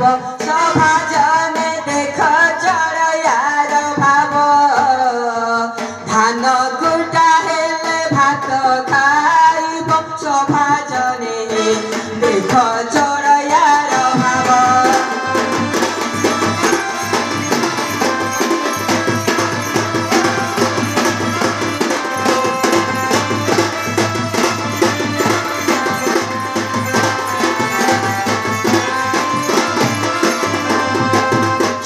hub सभा जने देख चढ़यार भाव धान कुटा हेले भात खाइब सभा जने देख चढ़यार भाव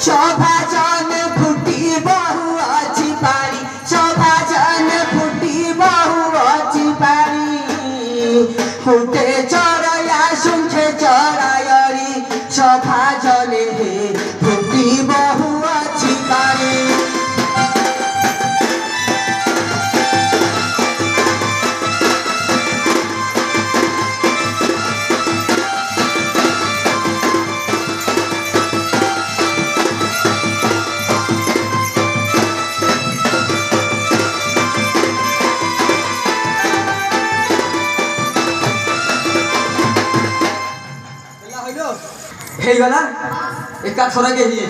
शोभाजन फुटी बहु अच्छी पारी शोभाजन फुटी बहु अच्छी पारी फुटे चढ़या सुखे चढ़ायरी शोभाजन हे फुटी बहु अच्छी पारी गला एका थोड़ा के ही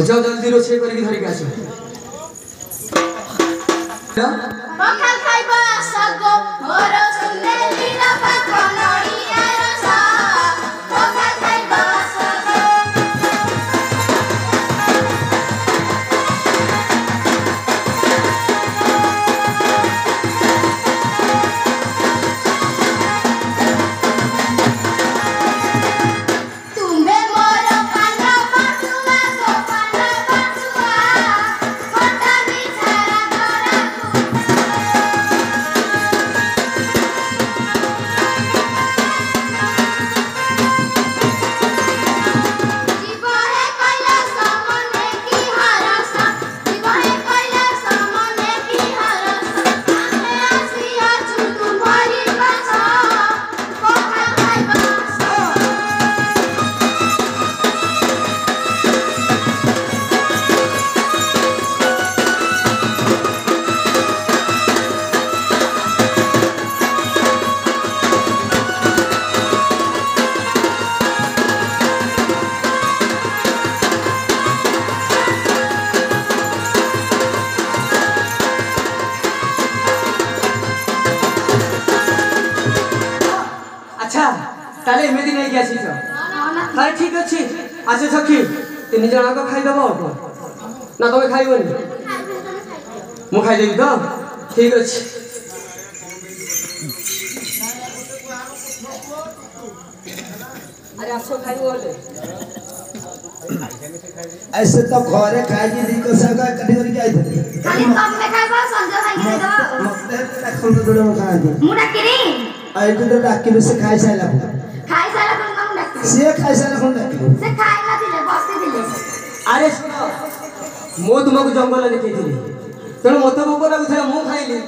जो जल्दी रोषे करके धरिक आसो पखाल खाइबा सगो मोर सुने लीला पखनड़ी आरसा पखाल खाइबा सगो ताले एमती नहीं आसी ताले ठीक अच्छे आसे सखी तीन जन को खाईदेव ना तुम खाइबनी मु खाईदेवी तो ठीक अच्छे अरे आसो खाइबो बोले ऐसे तो घरे खाई दी को सगा कटी करी के आई थी खाली कम में खाइबा संजय भाई के दो मते रखन तो जोड़े खाई दी मुडा किरी आई तो डाकिलो से खाई साला खाई साला कोन कम डाकि से खाई साला कोन डाकिलो से खाई ना दिले बस्ती दिले अरे मो तुमको जंगल देखई थी तेणु मत भोक लगुला मु खाइली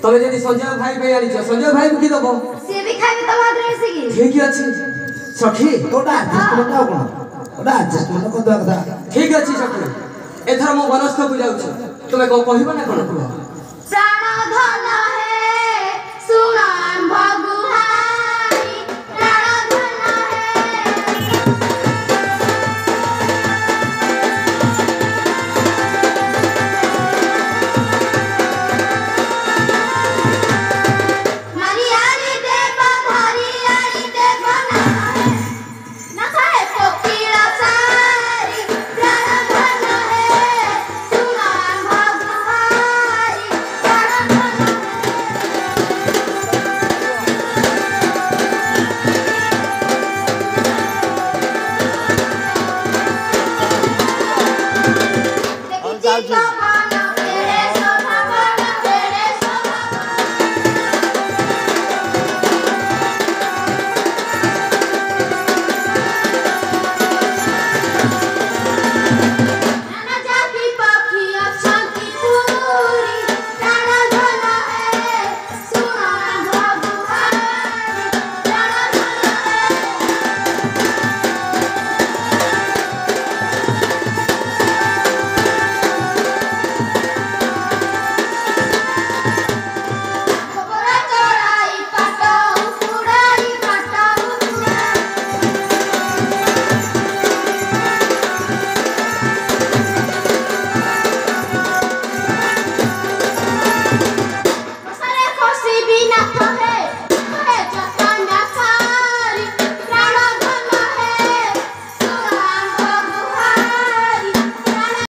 तमे जदि संजय भाई पे आनी संजय भाई को की दबो से भी खाइबे तो हाथ रे से की ठीक अछि सखी तोटा एडजस्टमेंट कोन ओटा एडजस्टमेंट को दवा कथा ठीक अछि सखी एथर मो वनस्थ को जाउछ तमे को कहिबो ना कोन प्राण धन है सुनान भग